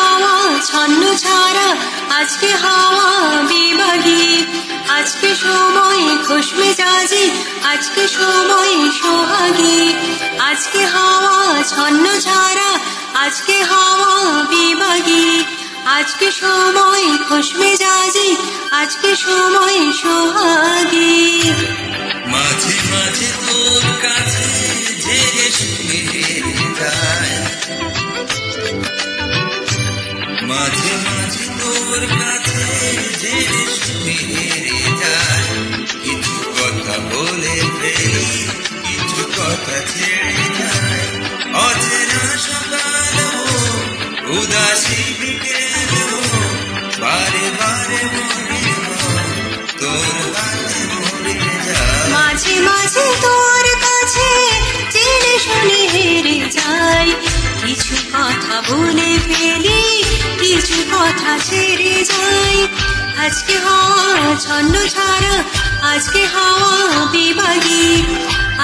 হাওয়া ছন্ন ছাড়া, আজকে হাওয়া বিভাগী, আজকে সময় খুশ মেজাজি, আজকে সময় সোহাগী। আজকে হাওয়া ছন্ন ছাড়া, আজকে হাওয়া বিভাগী, আজকে সময় খুশ মেজাজি, আজকে সময় সোহাগী। মাঝে মাঝে তোর কাছে জেগে শুনে যায়, মাঝে মাঝে তোর কাছে জেগে শুনে যায়, কিছু কথা বলে ফেলি, কিছু কথা ছেড়ে যায়। অচেনা সকাল উদাসী বিকেল, বারে বারে মনে তোর হাতে মরে যায়। মাঝে মাঝে তোর কাছে জেনে শুনে হেরে যাই, কিছু কথা বলে ফেলি, কিছু কথা ছেড়ে যাই। আজকে হাওয়া ছন্ন ছাড়া, আজকে হাওয়া বিভাগী,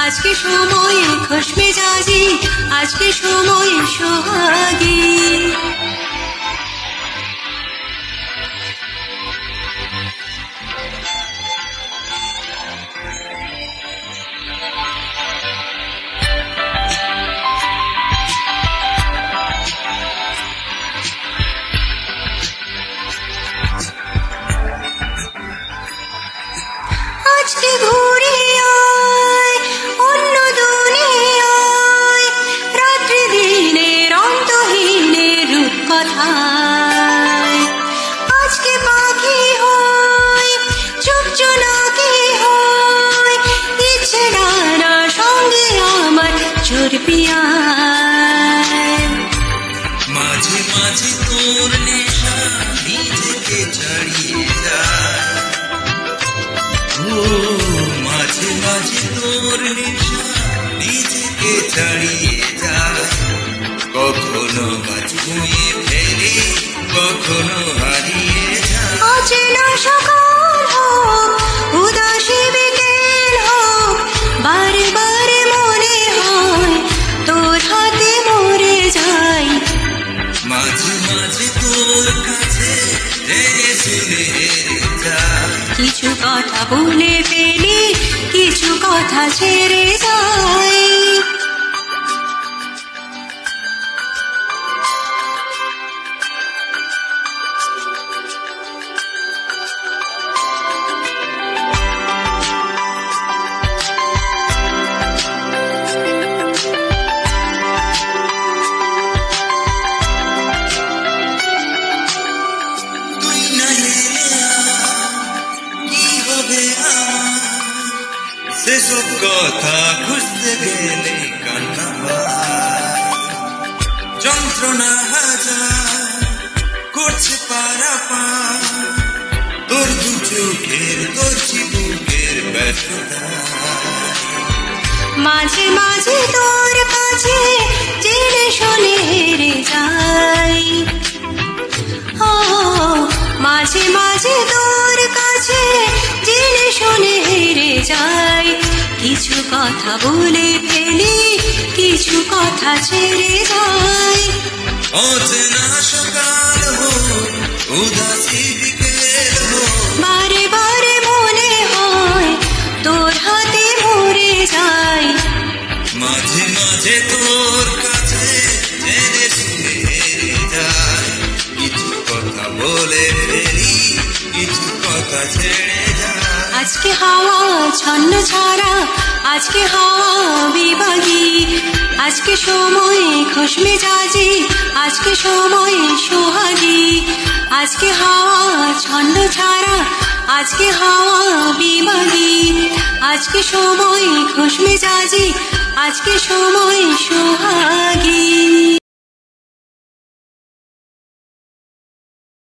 আজকে সময় খুশ মেজাজি, আজকে সময় সোহাগী। আজকে ঘুরে আয় অন্য দুনিয়ায়, রাত্রি দিনের অন্তহীনের রূপকথায়। আজকে পাখি হয় চুপ জোনাকি হয়, ইচ্ছে ডানা সঙ্গে আমার চড়বি আয়। মাঝে মাঝে তোর নেশা নিজেকে ছাড়িয়ে যায়, মাঝে মাঝে তোর নেশা নিজেকে ছাড়িয়ে যায়। কখনো ছুঁয়ে ফেলে, কখনো হারিয়ে যায়। অচেনা সকাল হোক উদাসী বিকেল হোক, বারে বারে মনে হয় তোর হাতে মরে যাই। মাঝে মাঝে তোর কাছে জেনে শুনে যায়, কিছু কথা বলে ফেলি, কিছু কথা ছেড়ে যাই। তুই না এলে কি হবে আমার, সেসব কথা খুঁজতে গেলে কান্না পায়। যন্ত্রণা হাজার করছে পারাপার, তোর দু চোখের, তোর চিবুকের ব্যর্থতা। মাঝে মাঝে তোর কাছে জেনে শুনে হেরে যাই, মাঝে মাঝে তোর কাছে জেনে শুনে হেরে যাই। কিছু কথা বলে ফেলি, কিছু কথা ছেড়ে যাই। অচেনা সকাল হোক উদাসী বিকেল হোক, বারে বারে মনে হয় তোর হাতে মরে যাই। মাঝে মাঝে তোর কাছে জেনে শুনে হেরে যায়, কিছু কথা বলে ফেলি, কিছু কথা ছেড়ে যায়। আজকে হাওয়া ছন্ন ছাড়া, আজকে হাওয়া বিভাগী, আজকে সময় খুশ মেজাজি, আজকে সময় সোহাগী। আজকে হাওয়া ছন্ন ছাড়া, আজকে হাওয়া বিভাগী, আজকে সময় খুশ মেজাজি, আজকে সময় সোহাগী।